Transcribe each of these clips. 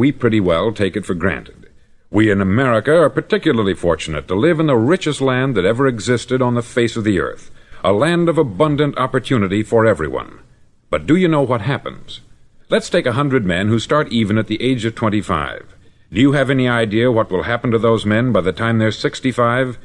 We pretty well take it for granted. We in America are particularly fortunate to live in the richest land that ever existed on the face of the earth, a land of abundant opportunity for everyone. But do you know what happens? Let's take 100 men who start even at the age of 25. Do you have any idea what will happen to those men by the time they're 65?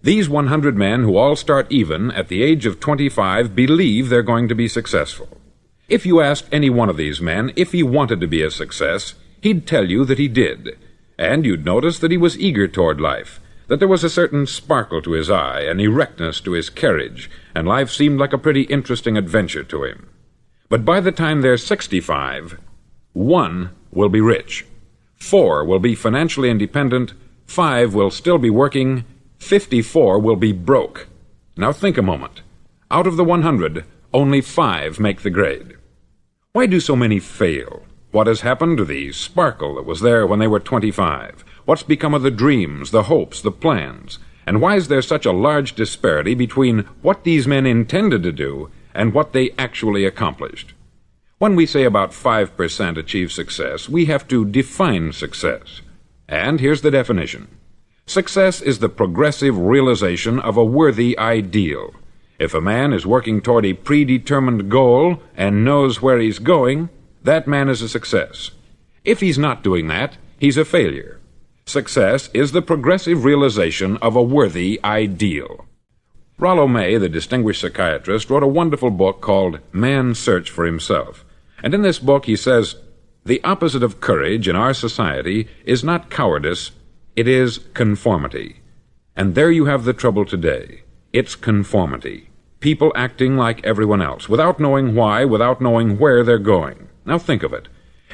These 100 men who all start even at the age of 25 believe they're going to be successful. If you asked any one of these men if he wanted to be a success, he'd tell you that he did. And you'd notice that he was eager toward life, that there was a certain sparkle to his eye, an erectness to his carriage, and life seemed like a pretty interesting adventure to him. But by the time they're 65, 1 will be rich, 4 will be financially independent, 5 will still be working, 54 will be broke. Now think a moment. Out of the 100, only 5 make the grade. Why do so many fail? What has happened to the sparkle that was there when they were 25? What's become of the dreams, the hopes, the plans? And why is there such a large disparity between what these men intended to do and what they actually accomplished? When we say about 5% achieve success, we have to define success. And here's the definition. Success is the progressive realization of a worthy ideal. If a man is working toward a predetermined goal and knows where he's going, that man is a success. If he's not doing that, he's a failure. Success is the progressive realization of a worthy ideal. Rollo May, the distinguished psychiatrist, wrote a wonderful book called Man's Search for Himself. And in this book he says, the opposite of courage in our society is not cowardice, it is conformity. And there you have the trouble today. It's conformity. People acting like everyone else, without knowing why, without knowing where they're going. Now think of it.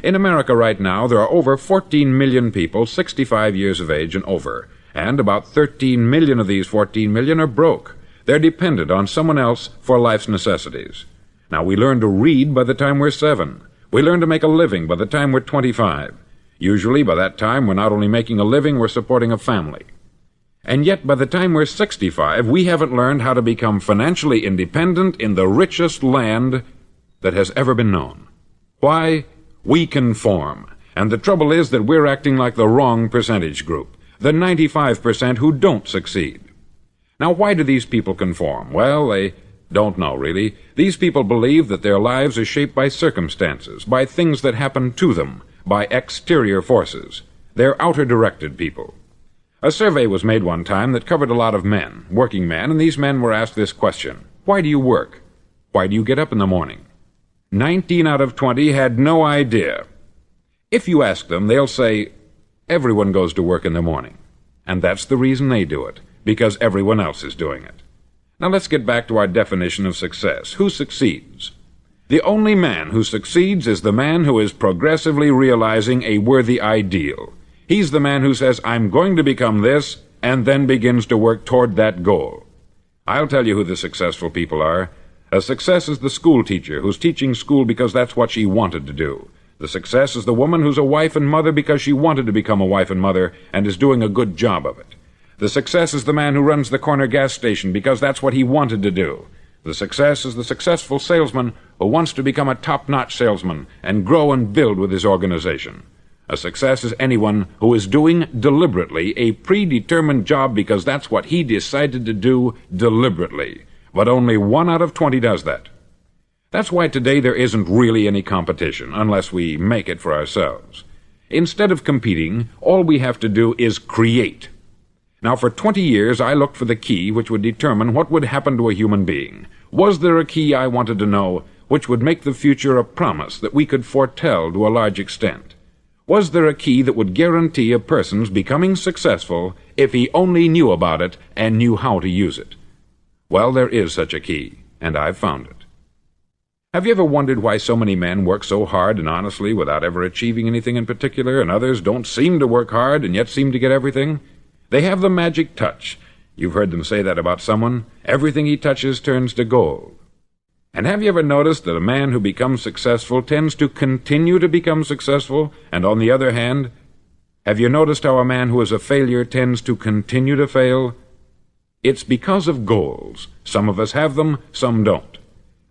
In America right now, there are over 14 million people 65 years of age and over, and about 13 million of these 14 million are broke. They're dependent on someone else for life's necessities. Now, we learn to read by the time we're 7. We learn to make a living by the time we're 25. Usually, by that time, we're not only making a living, we're supporting a family. And yet, by the time we're 65, we haven't learned how to become financially independent in the richest land that has ever been known. Why? We conform. And the trouble is that we're acting like the wrong percentage group, the 95% who don't succeed. Now, why do these people conform? Well, they don't know, really. These people believe that their lives are shaped by circumstances, by things that happen to them, by exterior forces. They're outer-directed people. A survey was made one time that covered a lot of men, working men, and these men were asked this question. Why do you work? Why do you get up in the morning? 19 out of 20 had no idea. If you ask them, they'll say, everyone goes to work in the morning. And that's the reason they do it, because everyone else is doing it. Now let's get back to our definition of success. Who succeeds? The only man who succeeds is the man who is progressively realizing a worthy ideal. He's the man who says, I'm going to become this, and then begins to work toward that goal. I'll tell you who the successful people are. A success is the school teacher who's teaching school because that's what she wanted to do. The success is the woman who's a wife and mother because she wanted to become a wife and mother and is doing a good job of it. The success is the man who runs the corner gas station because that's what he wanted to do. The success is the successful salesman who wants to become a top-notch salesman and grow and build with his organization. A success is anyone who is doing deliberately a predetermined job because that's what he decided to do deliberately. But only 1 out of 20 does that. That's why today there isn't really any competition, unless we make it for ourselves. Instead of competing, all we have to do is create. Now, for 20 years, I looked for the key which would determine what would happen to a human being. Was there a key, I wanted to know, which would make the future a promise that we could foretell to a large extent? Was there a key that would guarantee a person's becoming successful if he only knew about it and knew how to use it? Well, there is such a key, and I've found it. Have you ever wondered why so many men work so hard and honestly without ever achieving anything in particular, and others don't seem to work hard and yet seem to get everything? They have the magic touch. You've heard them say that about someone. Everything he touches turns to gold. And have you ever noticed that a man who becomes successful tends to continue to become successful, and on the other hand, have you noticed how a man who is a failure tends to continue to fail? It's because of goals. Some of us have them, some don't.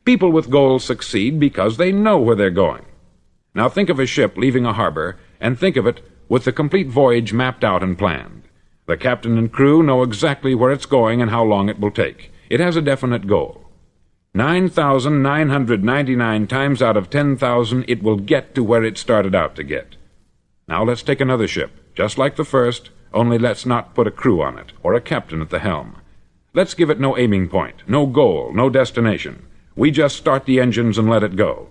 People with goals succeed because they know where they're going. Now think of a ship leaving a harbor and think of it with the complete voyage mapped out and planned. The captain and crew know exactly where it's going and how long it will take. It has a definite goal. 9,999 times out of 10,000 it will get to where it started out to get. Now let's take another ship, just like the first, only let's not put a crew on it, or a captain at the helm. Let's give it no aiming point, no goal, no destination. We just start the engines and let it go.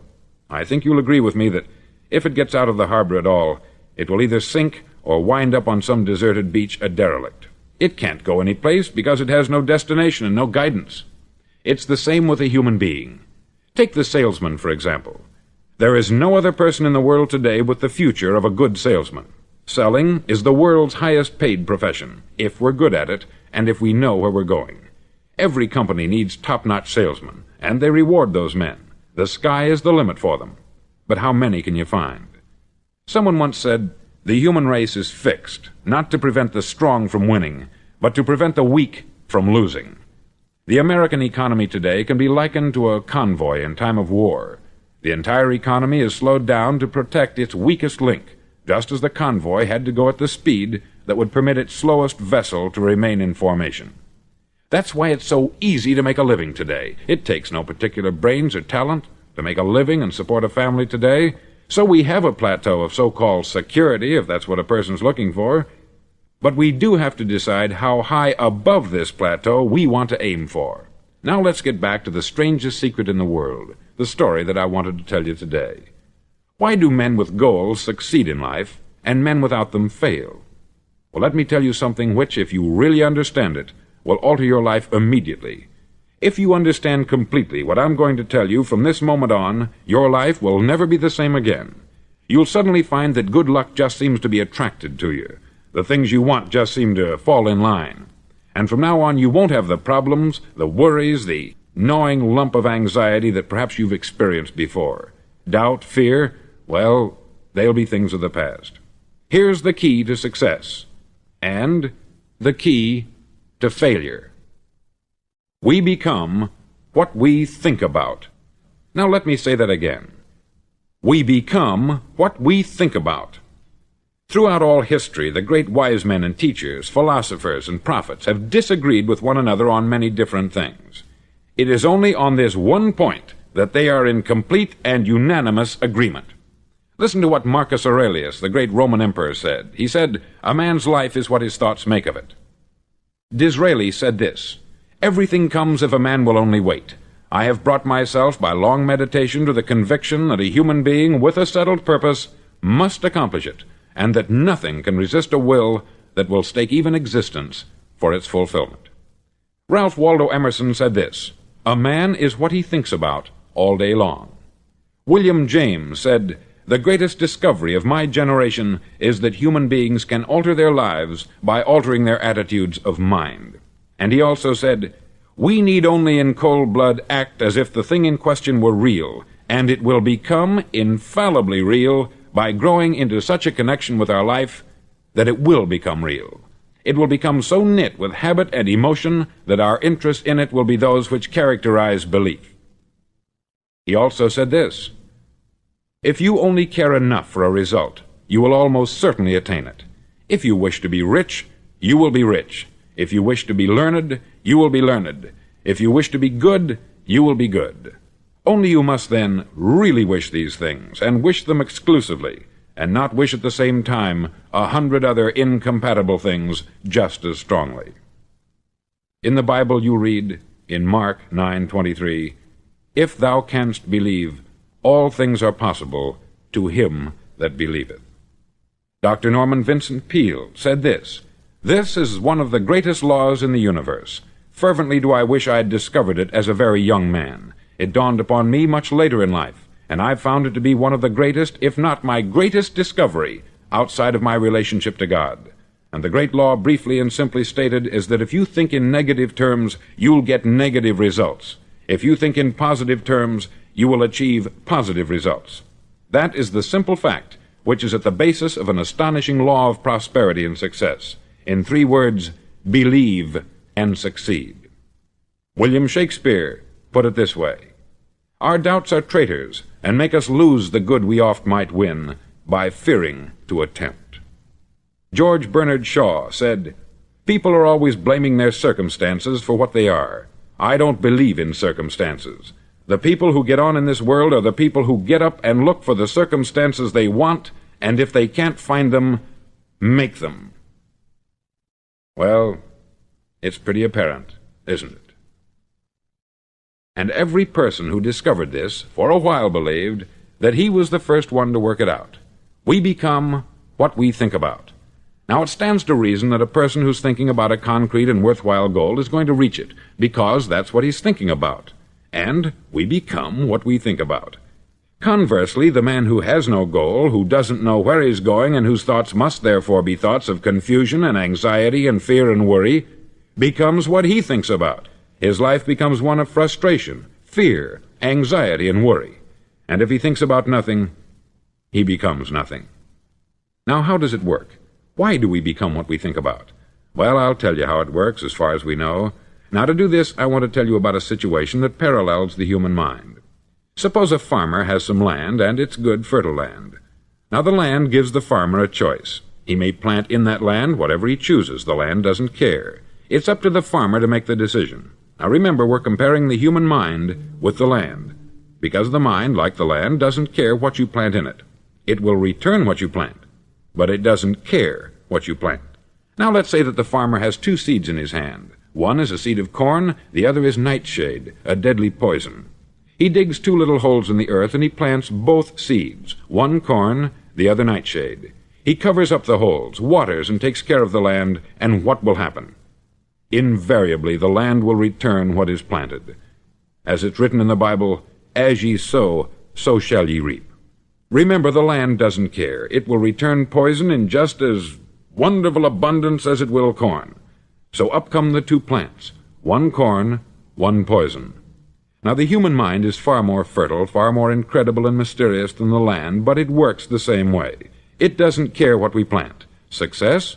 I think you'll agree with me that if it gets out of the harbor at all, it will either sink or wind up on some deserted beach a derelict. It can't go any place because it has no destination and no guidance. It's the same with a human being. Take the salesman, for example. There is no other person in the world today with the future of a good salesman. Selling is the world's highest paid profession, if we're good at it and if we know where we're going. Every company needs top-notch salesmen, and they reward those men. The sky is the limit for them. But how many can you find? Someone once said, the human race is fixed, not to prevent the strong from winning, but to prevent the weak from losing. The American economy today can be likened to a convoy in time of war. The entire economy is slowed down to protect its weakest link, just as the convoy had to go at the speed that would permit its slowest vessel to remain in formation. That's why it's so easy to make a living today. It takes no particular brains or talent to make a living and support a family today. So we have a plateau of so-called security, if that's what a person's looking for. But we do have to decide how high above this plateau we want to aim for. Now let's get back to the strangest secret in the world, the story that I wanted to tell you today. Why do men with goals succeed in life, and men without them fail? Well, let me tell you something which, if you really understand it, will alter your life immediately. If you understand completely what I'm going to tell you from this moment on, your life will never be the same again. You'll suddenly find that good luck just seems to be attracted to you. The things you want just seem to fall in line. And from now on, you won't have the problems, the worries, the gnawing lump of anxiety that perhaps you've experienced before. Doubt, fear, well, they'll be things of the past. Here's the key to success, and the key to failure. We become what we think about. Now let me say that again. We become what we think about. Throughout all history, the great wise men and teachers, philosophers and prophets have disagreed with one another on many different things. It is only on this one point that they are in complete and unanimous agreement. Listen to what Marcus Aurelius, the great Roman emperor, said. He said, "A man's life is what his thoughts make of it." Disraeli said this, "Everything comes if a man will only wait. I have brought myself by long meditation to the conviction that a human being with a settled purpose must accomplish it, and that nothing can resist a will that will stake even existence for its fulfillment." Ralph Waldo Emerson said this, "A man is what he thinks about all day long." William James said, "The greatest discovery of my generation is that human beings can alter their lives by altering their attitudes of mind." And he also said, "We need only in cold blood act as if the thing in question were real, and it will become infallibly real by growing into such a connection with our life that it will become real. It will become so knit with habit and emotion that our interest in it will be those which characterize belief." He also said this, "If you only care enough for a result, you will almost certainly attain it. If you wish to be rich, you will be rich. If you wish to be learned, you will be learned. If you wish to be good, you will be good. Only you must then really wish these things, and wish them exclusively, and not wish at the same time 100 other incompatible things just as strongly." In the Bible you read, in Mark 9:23, "If thou canst believe, all things are possible to him that believeth." Dr. Norman Vincent Peale said this, "This is one of the greatest laws in the universe. Fervently do I wish I had discovered it as a very young man. It dawned upon me much later in life, and I've found it to be one of the greatest, if not my greatest discovery, outside of my relationship to God. And the great law, briefly and simply stated, is that if you think in negative terms, you'll get negative results. If you think in positive terms, you will achieve positive results. That is the simple fact which is at the basis of an astonishing law of prosperity and success. In 3 words, believe and succeed." William Shakespeare put it this way, "Our doubts are traitors, and make us lose the good we oft might win. by fearing to attempt. George Bernard Shaw said, "People are always blaming their circumstances for what they are. I don't believe in circumstances. The people who get on in this world are the people who get up and look for the circumstances they want, and if they can't find them, make them." Well, it's pretty apparent, isn't it? And every person who discovered this for a while believed that he was the first one to work it out. We become what we think about. Now, it stands to reason that a person who's thinking about a concrete and worthwhile goal is going to reach it, because that's what he's thinking about. And we become what we think about. Conversely, the man who has no goal, who doesn't know where he's going, and whose thoughts must therefore be thoughts of confusion and anxiety and fear and worry, becomes what he thinks about. His life becomes one of frustration, fear, anxiety, and worry. And if he thinks about nothing, he becomes nothing. Now, how does it work? Why do we become what we think about? Well, I'll tell you how it works as far as we know. Now, to do this, I want to tell you about a situation that parallels the human mind. Suppose a farmer has some land, and it's good, fertile land. Now, the land gives the farmer a choice. He may plant in that land whatever he chooses. The land doesn't care. It's up to the farmer to make the decision. Now, remember, we're comparing the human mind with the land, because the mind, like the land, doesn't care what you plant in it. It will return what you plant, but it doesn't care what you plant. Now, let's say that the farmer has two seeds in his hand. One is a seed of corn, the other is nightshade, a deadly poison. He digs two little holes in the earth, and he plants both seeds, one corn, the other nightshade. He covers up the holes, waters, and takes care of the land, and what will happen? Invariably, the land will return what is planted. As it's written in the Bible, "As ye sow, so shall ye reap." Remember, the land doesn't care. It will return poison in just as wonderful abundance as it will corn. So up come the two plants, one corn, one poison. Now, the human mind is far more fertile, far more incredible and mysterious than the land, but it works the same way. It doesn't care what we plant. Success,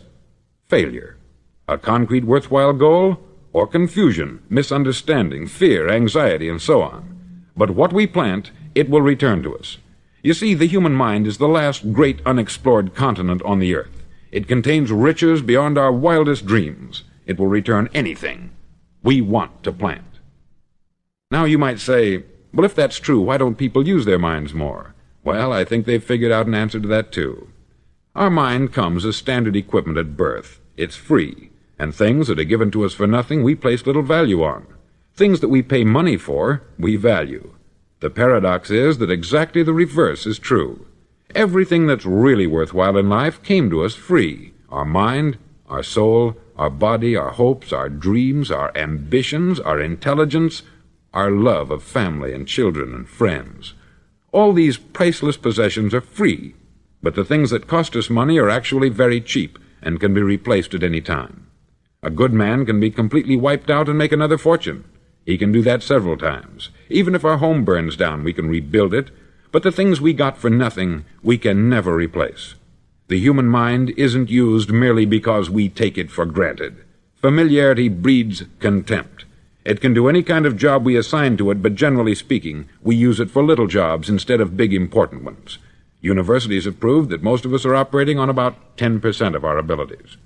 failure. A concrete, worthwhile goal, or confusion, misunderstanding, fear, anxiety, and so on. But what we plant, it will return to us. You see, the human mind is the last great unexplored continent on the earth. It contains riches beyond our wildest dreams. It will return anything we want to plant. Now, you might say, well, if that's true, why don't people use their minds more? Well, I think they've figured out an answer to that, too. Our mind comes as standard equipment at birth. It's free, and things that are given to us for nothing we place little value on. Things that we pay money for, we value. The paradox is that exactly the reverse is true. Everything that's really worthwhile in life came to us free. Our mind, our soul, our body, our hopes, our dreams, our ambitions, our intelligence, our love of family and children and friends. All these priceless possessions are free, but the things that cost us money are actually very cheap and can be replaced at any time. A good man can be completely wiped out and make another fortune. He can do that several times. Even if our home burns down, we can rebuild it, but the things we got for nothing, we can never replace. The human mind isn't used merely because we take it for granted. Familiarity breeds contempt. It can do any kind of job we assign to it, but generally speaking, we use it for little jobs instead of big important ones. Universities have proved that most of us are operating on about 10% of our abilities.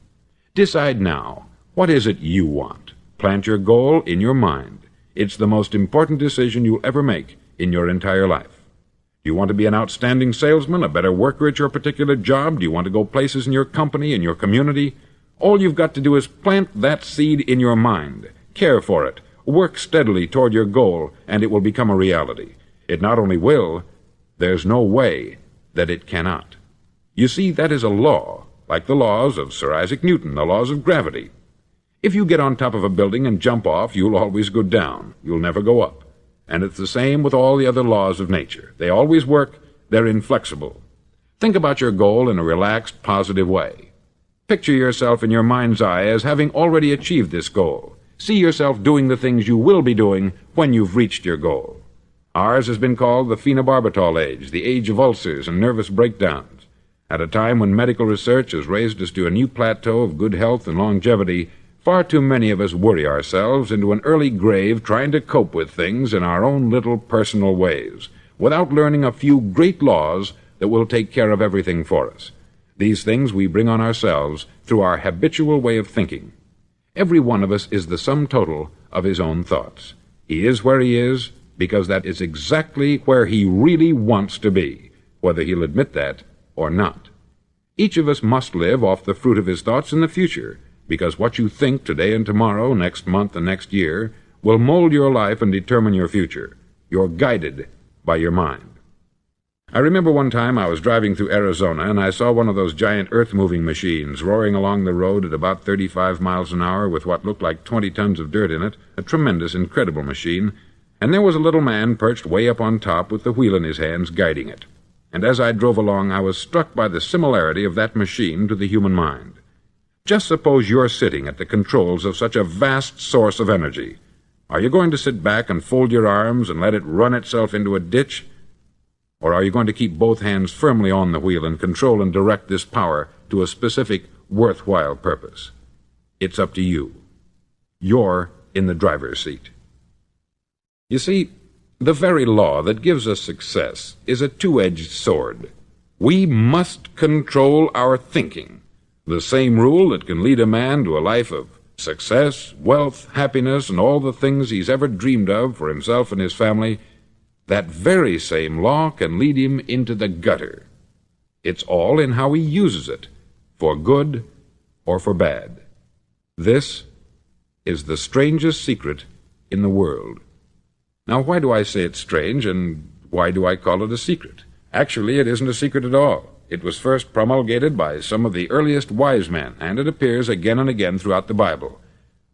Decide now, what is it you want? Plant your goal in your mind. It's the most important decision you'll ever make in your entire life. Do you want to be an outstanding salesman, a better worker at your particular job? Do you want to go places in your company, in your community? All you've got to do is plant that seed in your mind. Care for it. Work steadily toward your goal, and it will become a reality. It not only will, there's no way that it cannot. You see, that is a law, like the laws of Sir Isaac Newton, the laws of gravity. If you get on top of a building and jump off, you'll always go down. You'll never go up. And it's the same with all the other laws of nature. They always work. They're inflexible. Think about your goal in a relaxed, positive way. Picture yourself in your mind's eye as having already achieved this goal. See yourself doing the things you will be doing when you've reached your goal. Ours has been called the phenobarbital age, the age of ulcers and nervous breakdowns. At a time when medical research has raised us to a new plateau of good health and longevity, far too many of us worry ourselves into an early grave trying to cope with things in our own little personal ways, without learning a few great laws that will take care of everything for us. These things we bring on ourselves through our habitual way of thinking. Every one of us is the sum total of his own thoughts. He is where he is because that is exactly where he really wants to be, whether he'll admit that or not. Each of us must live off the fruit of his thoughts in the future, because what you think today and tomorrow, next month and next year, will mold your life and determine your future. You're guided by your mind. I remember one time I was driving through Arizona, and I saw one of those giant earth-moving machines roaring along the road at about 35 miles an hour with what looked like 20 tons of dirt in it, a tremendous, incredible machine, and there was a little man perched way up on top with the wheel in his hands guiding it. And as I drove along, I was struck by the similarity of that machine to the human mind. Just suppose you're sitting at the controls of such a vast source of energy. Are you going to sit back and fold your arms and let it run itself into a ditch? Or are you going to keep both hands firmly on the wheel and control and direct this power to a specific, worthwhile purpose? It's up to you. You're in the driver's seat. You see, the very law that gives us success is a two-edged sword. We must control our thinking. The same rule that can lead a man to a life of success, wealth, happiness, and all the things he's ever dreamed of for himself and his family, that very same law can lead him into the gutter. It's all in how he uses it, for good or for bad. This is the strangest secret in the world. Now, why do I say it's strange, and why do I call it a secret? Actually, it isn't a secret at all. It was first promulgated by some of the earliest wise men, and it appears again and again throughout the Bible.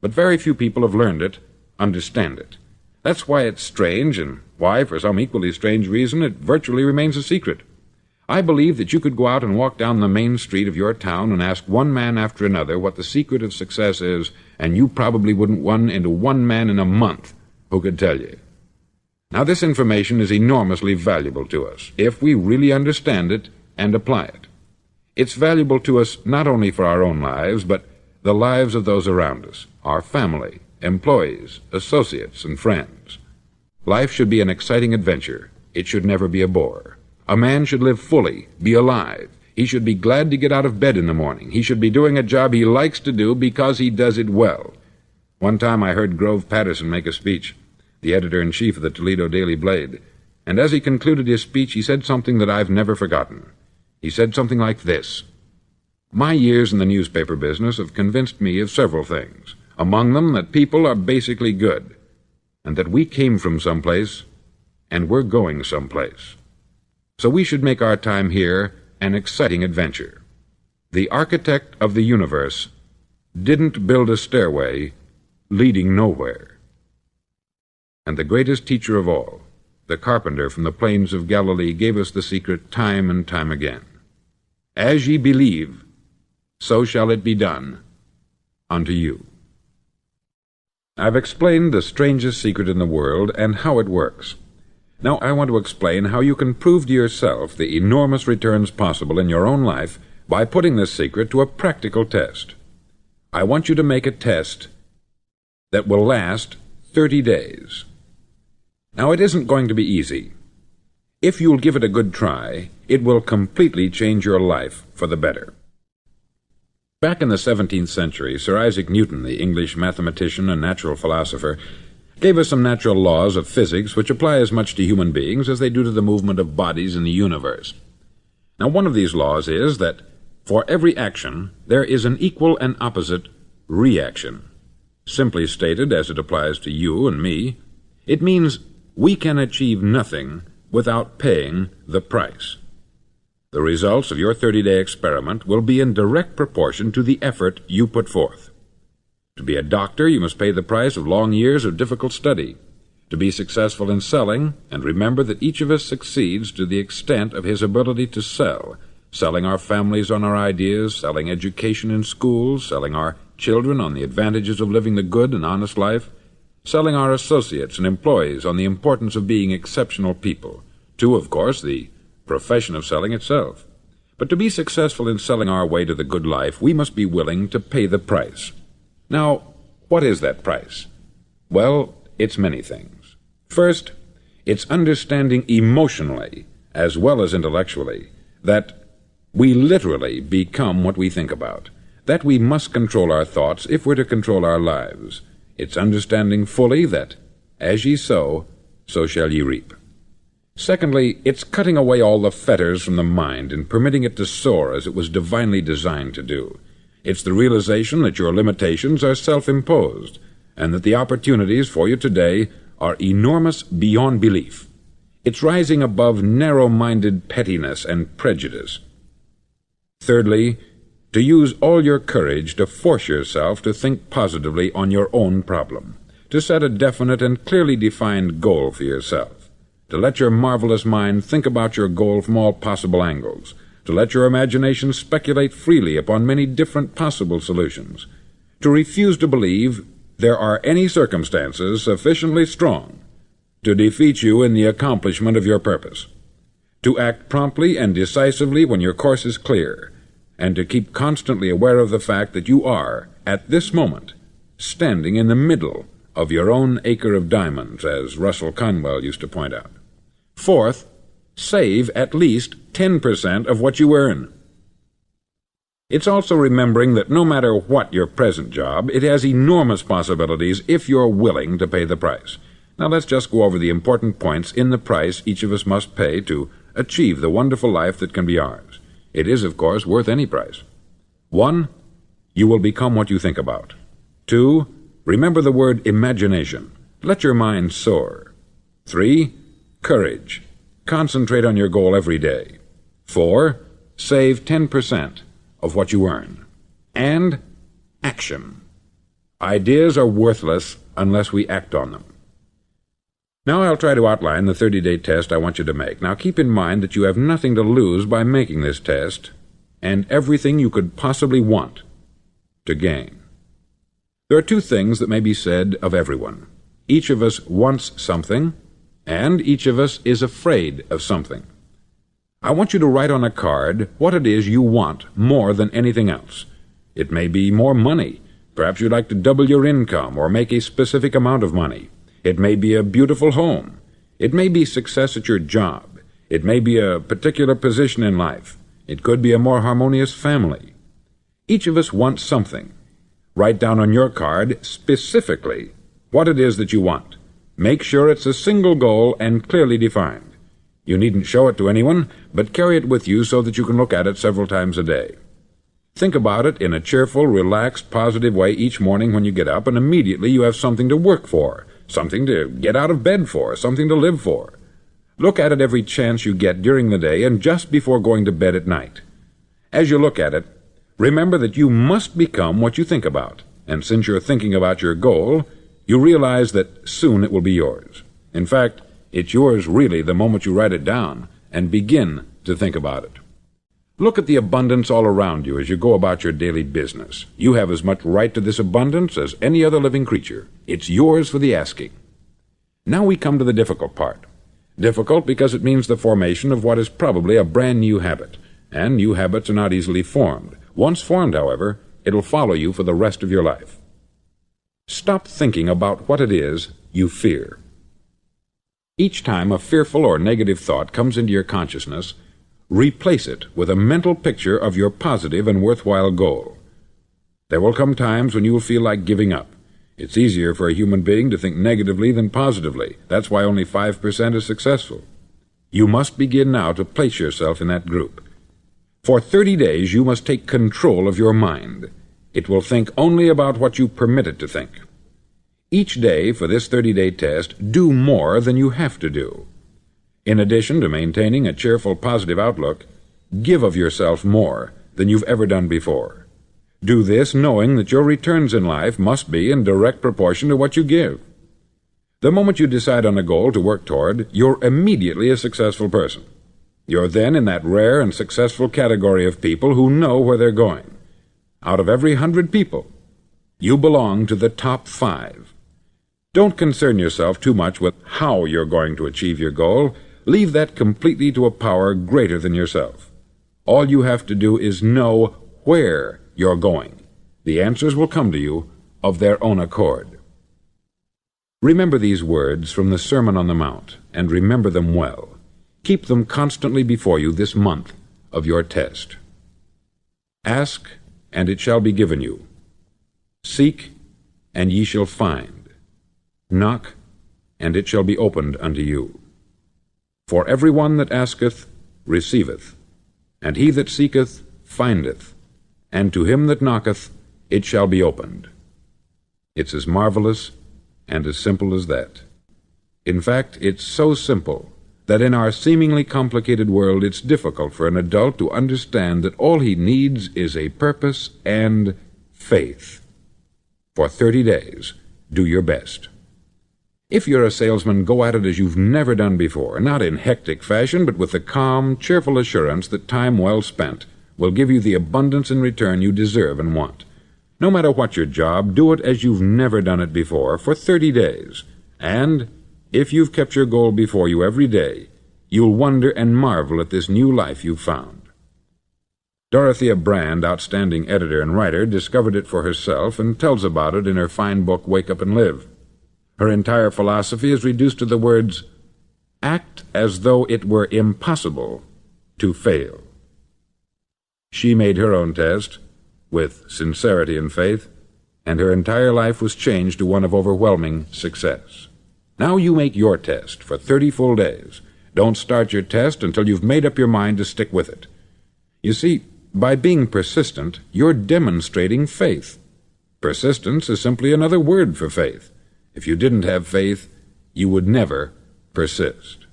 But very few people have learned it, understand it. That's why it's strange, and why, for some equally strange reason, it virtually remains a secret. I believe that you could go out and walk down the main street of your town and ask one man after another what the secret of success is, and you probably wouldn't run into one man in a month who could tell you. Now, this information is enormously valuable to us, if we really understand it and apply it. It's valuable to us not only for our own lives, but the lives of those around us, our family, employees, associates, and friends. Life should be an exciting adventure. It should never be a bore. A man should live fully, be alive. He should be glad to get out of bed in the morning. He should be doing a job he likes to do because he does it well. One time I heard Grove Patterson make a speech, the editor-in-chief of the Toledo Daily Blade, and as he concluded his speech, he said something that I've never forgotten. He said something like this: "My years in the newspaper business have convinced me of several things, among them that people are basically good, and that we came from someplace, and we're going someplace. So we should make our time here an exciting adventure. The architect of the universe didn't build a stairway leading nowhere." And the greatest teacher of all, the carpenter from the plains of Galilee, gave us the secret time and time again. "As ye believe, so shall it be done unto you." I've explained the strangest secret in the world and how it works. Now I want to explain how you can prove to yourself the enormous returns possible in your own life by putting this secret to a practical test. I want you to make a test that will last 30 days. Now, it isn't going to be easy. If you'll give it a good try, it will completely change your life for the better. Back in the 17th century, Sir Isaac Newton, the English mathematician and natural philosopher, gave us some natural laws of physics which apply as much to human beings as they do to the movement of bodies in the universe. Now, one of these laws is that for every action, there is an equal and opposite reaction. Simply stated, as it applies to you and me, it means we can achieve nothing without paying the price. The results of your 30-day experiment will be in direct proportion to the effort you put forth. To be a doctor, you must pay the price of long years of difficult study. To be successful in selling, and remember that each of us succeeds to the extent of his ability to sell, selling our families on our ideas, selling education in schools, selling our children on the advantages of living the good and honest life, selling our associates and employees on the importance of being exceptional people, to, of course, the profession of selling itself. But to be successful in selling our way to the good life, we must be willing to pay the price. Now, what is that price? Well, it's many things. First, it's understanding emotionally, as well as intellectually, that we literally become what we think about, that we must control our thoughts if we're to control our lives. It's understanding fully that, as ye sow, so shall ye reap. Secondly, it's cutting away all the fetters from the mind and permitting it to soar as it was divinely designed to do. It's the realization that your limitations are self-imposed, and that the opportunities for you today are enormous beyond belief. It's rising above narrow-minded pettiness and prejudice. Thirdly, to use all your courage to force yourself to think positively on your own problem, to set a definite and clearly defined goal for yourself, to let your marvelous mind think about your goal from all possible angles, to let your imagination speculate freely upon many different possible solutions, to refuse to believe there are any circumstances sufficiently strong to defeat you in the accomplishment of your purpose, to act promptly and decisively when your course is clear, and to keep constantly aware of the fact that you are, at this moment, standing in the middle of your own acre of diamonds, as Russell Conwell used to point out. Fourth, save at least 10% of what you earn. It's also remembering that no matter what your present job, it has enormous possibilities if you're willing to pay the price. Now let's just go over the important points in the price each of us must pay to achieve the wonderful life that can be ours. It is, of course, worth any price. 1. You will become what you think about. 2. Remember the word imagination. Let your mind soar. 3. Courage. Concentrate on your goal every day. 4. Save 10% of what you earn. And action. Ideas are worthless unless we act on them. Now I'll try to outline the 30-day test I want you to make. Now keep in mind that you have nothing to lose by making this test, and everything you could possibly want to gain. There are two things that may be said of everyone. Each of us wants something, and each of us is afraid of something. I want you to write on a card what it is you want more than anything else. It may be more money. Perhaps you'd like to double your income or make a specific amount of money. It may be a beautiful home. It may be success at your job. It may be a particular position in life. It could be a more harmonious family. Each of us wants something. Write down on your card specifically what it is that you want. Make sure it's a single goal and clearly defined. You needn't show it to anyone, but carry it with you so that you can look at it several times a day. Think about it in a cheerful, relaxed, positive way each morning when you get up, and immediately you have something to work for, something to get out of bed for, something to live for. Look at it every chance you get during the day and just before going to bed at night. As you look at it, remember that you must become what you think about, and since you're thinking about your goal, you realize that soon it will be yours. In fact, it's yours really the moment you write it down and begin to think about it. Look at the abundance all around you as you go about your daily business. You have as much right to this abundance as any other living creature. It's yours for the asking. Now we come to the difficult part. Difficult because it means the formation of what is probably a brand new habit, and new habits are not easily formed. Once formed, however, it'll follow you for the rest of your life. Stop thinking about what it is you fear. Each time a fearful or negative thought comes into your consciousness, replace it with a mental picture of your positive and worthwhile goal. There will come times when you will feel like giving up. It's easier for a human being to think negatively than positively. That's why only 5% is successful. You must begin now to place yourself in that group. For 30 days you must take control of your mind. It will think only about what you permit it to think. Each day for this 30-day test, do more than you have to do. In addition to maintaining a cheerful, positive outlook, give of yourself more than you've ever done before. Do this knowing that your returns in life must be in direct proportion to what you give. The moment you decide on a goal to work toward, you're immediately a successful person. You're then in that rare and successful category of people who know where they're going. Out of every 100 people, you belong to the top 5. Don't concern yourself too much with how you're going to achieve your goal. Leave that completely to a power greater than yourself. All you have to do is know where you're going. The answers will come to you of their own accord. Remember these words from the Sermon on the Mount, and remember them well. Keep them constantly before you this month of your test. Ask, and it shall be given you. Seek, and ye shall find. Knock, and it shall be opened unto you. For every one that asketh receiveth, and he that seeketh findeth, and to him that knocketh it shall be opened. It's as marvelous and as simple as that. In fact, it's so simple that in our seemingly complicated world it's difficult for an adult to understand that all he needs is a purpose and faith. For 30 days, do your best. If you're a salesman, go at it as you've never done before, not in hectic fashion, but with the calm, cheerful assurance that time well spent will give you the abundance in return you deserve and want. No matter what your job, do it as you've never done it before for 30 days. And if you've kept your goal before you every day, you'll wonder and marvel at this new life you've found. Dorothea Brand, outstanding editor and writer, discovered it for herself and tells about it in her fine book, Wake Up and Live. Her entire philosophy is reduced to the words, act as though it were impossible to fail. She made her own test with sincerity and faith, and her entire life was changed to one of overwhelming success. Now you make your test for 30 full days. Don't start your test until you've made up your mind to stick with it. You see, by being persistent, you're demonstrating faith. Persistence is simply another word for faith. If you didn't have faith, you would never persist.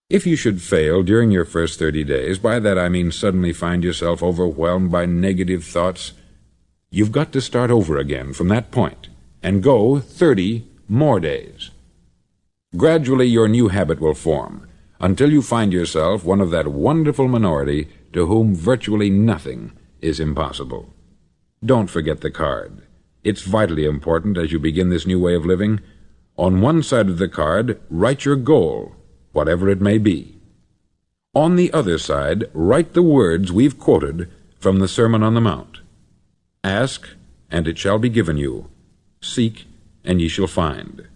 If you should fail during your first 30 days, by that I mean suddenly find yourself overwhelmed by negative thoughts, you've got to start over again from that point and go 30 more days. Gradually your new habit will form until you find yourself one of that wonderful minority to whom virtually nothing is impossible. Don't forget the card. It's vitally important as you begin this new way of living. On one side of the card, write your goal, whatever it may be. On the other side, write the words we've quoted from the Sermon on the Mount. Ask, and it shall be given you. Seek, and ye shall find.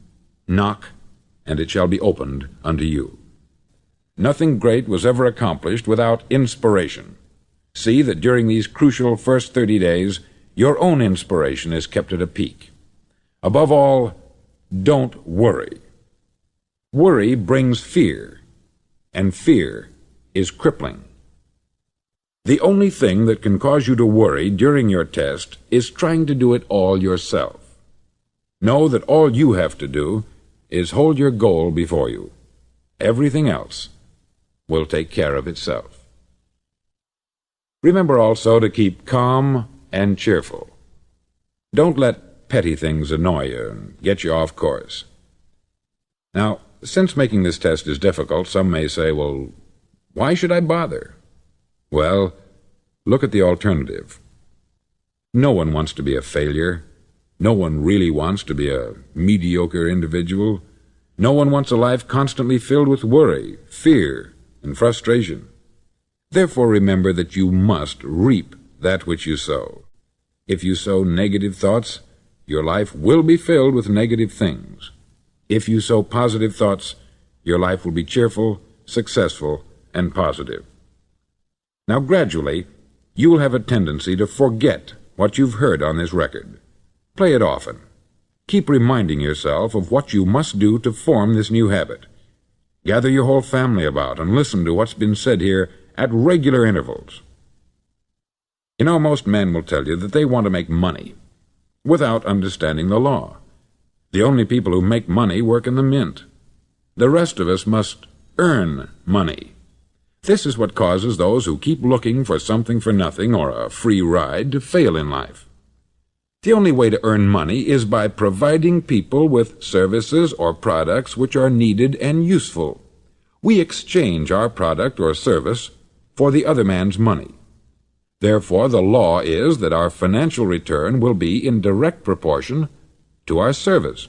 Knock, and it shall be opened unto you. Nothing great was ever accomplished without inspiration. See that during these crucial first 30 days, your own inspiration is kept at a peak. Above all, don't worry. Worry brings fear, and fear is crippling. The only thing that can cause you to worry during your test is trying to do it all yourself. Know that all you have to do is hold your goal before you. Everything else will take care of itself. Remember also to keep calm and cheerful. Don't let petty things annoy you and get you off course. Now, since making this test is difficult, some may say, well, why should I bother? Well, look at the alternative. No one wants to be a failure. No one really wants to be a mediocre individual. No one wants a life constantly filled with worry, fear, and frustration. Therefore, remember that you must reap that which you sow. If you sow negative thoughts, your life will be filled with negative things. If you sow positive thoughts, your life will be cheerful, successful, and positive. Now, gradually, you will have a tendency to forget what you've heard on this record. Play it often. Keep reminding yourself of what you must do to form this new habit. Gather your whole family about and listen to what's been said here at regular intervals. You know, most men will tell you that they want to make money without understanding the law. The only people who make money work in the mint. The rest of us must earn money. This is what causes those who keep looking for something for nothing or a free ride to fail in life. The only way to earn money is by providing people with services or products which are needed and useful. We exchange our product or service for the other man's money. Therefore, the law is that our financial return will be in direct proportion to our service.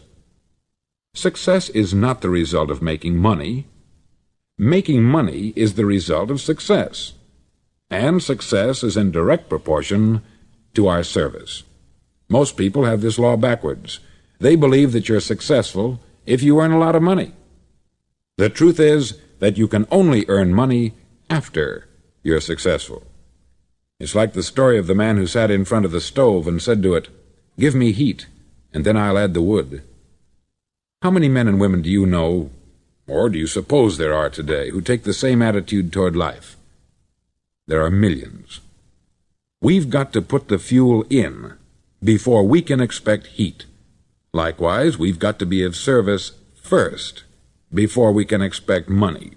Success is not the result of making money. Making money is the result of success, and success is in direct proportion to our service. Most people have this law backwards. They believe that you're successful if you earn a lot of money. The truth is that you can only earn money after you're successful. It's like the story of the man who sat in front of the stove and said to it, "Give me heat, and then I'll add the wood." How many men and women do you know, or do you suppose there are today, who take the same attitude toward life? There are millions. We've got to put the fuel in before we can expect heat. Likewise, we've got to be of service first before we can expect money.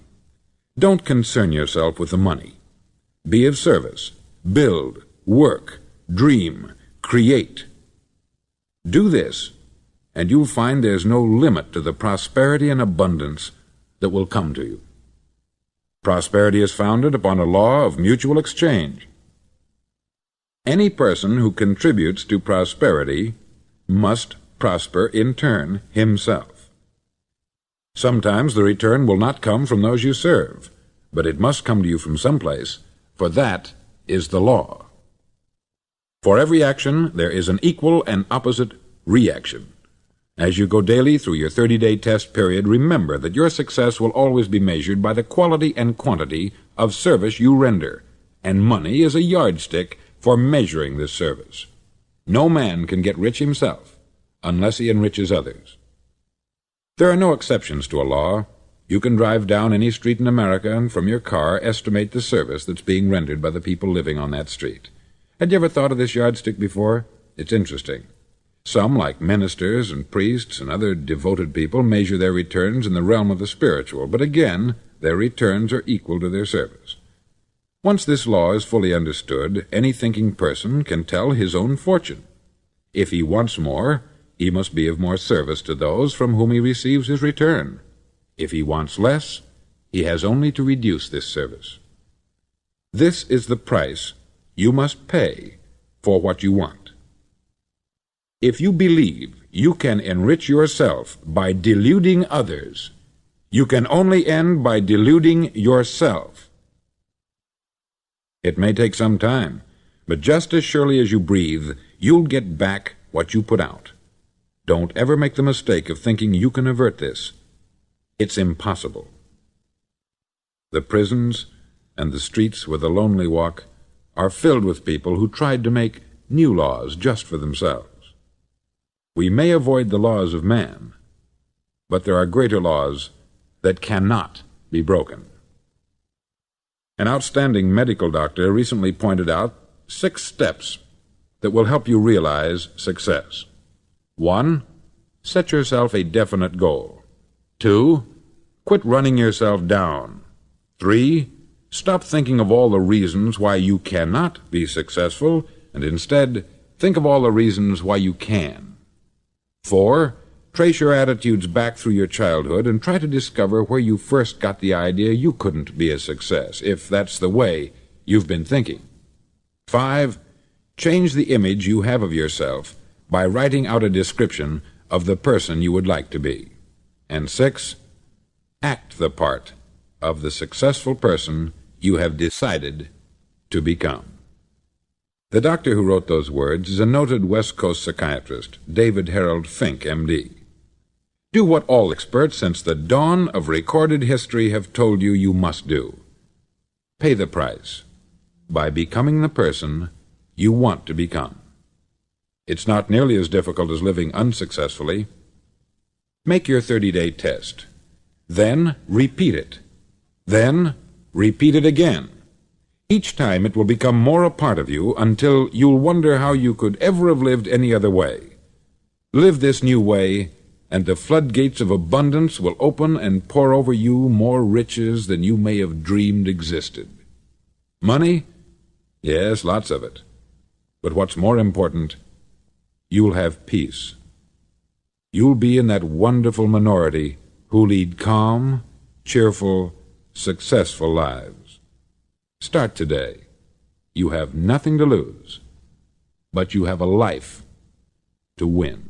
Don't concern yourself with the money. Be of service. Build, work, dream, create. Do this, and you'll find there's no limit to the prosperity and abundance that will come to you. Prosperity is founded upon a law of mutual exchange. Any person who contributes to prosperity must prosper in turn himself. Sometimes the return will not come from those you serve, but it must come to you from someplace, for that is the law. For every action, there is an equal and opposite reaction. As you go daily through your 30-day test period, remember that your success will always be measured by the quality and quantity of service you render, and money is a yardstick for measuring this service. No man can get rich himself unless he enriches others. There are no exceptions to a law. You can drive down any street in America and from your car estimate the service that's being rendered by the people living on that street. Had you ever thought of this yardstick before? It's interesting. Some, like ministers and priests and other devoted people, measure their returns in the realm of the spiritual, but again, their returns are equal to their service. Once this law is fully understood, any thinking person can tell his own fortune. If he wants more, he must be of more service to those from whom he receives his return. If he wants less, he has only to reduce this service. This is the price you must pay for what you want. If you believe you can enrich yourself by deluding others, you can only end by deluding yourself. It may take some time, but just as surely as you breathe, you'll get back what you put out. Don't ever make the mistake of thinking you can avert this. It's impossible. The prisons and the streets where the lonely walk are filled with people who tried to make new laws just for themselves. We may avoid the laws of man, but there are greater laws that cannot be broken. An outstanding medical doctor recently pointed out 6 steps that will help you realize success. 1. Set yourself a definite goal. 2. Quit running yourself down. 3. Stop thinking of all the reasons why you cannot be successful, and instead think of all the reasons why you can. 4. Trace your attitudes back through your childhood and try to discover where you first got the idea you couldn't be a success, if that's the way you've been thinking. 5. Change the image you have of yourself by writing out a description of the person you would like to be. And 6. Act the part of the successful person you have decided to become. The doctor who wrote those words is a noted West Coast psychiatrist, David Harold Fink, M.D. Do what all experts since the dawn of recorded history have told you you must do. Pay the price by becoming the person you want to become. It's not nearly as difficult as living unsuccessfully. Make your 30-day test. Then repeat it. Then repeat it again. Each time it will become more a part of you until you'll wonder how you could ever have lived any other way. Live this new way, and the floodgates of abundance will open and pour over you more riches than you may have dreamed existed. Money? Yes, lots of it. But what's more important, you'll have peace. You'll be in that wonderful minority who lead calm, cheerful, successful lives. Start today. You have nothing to lose, but you have a life to win.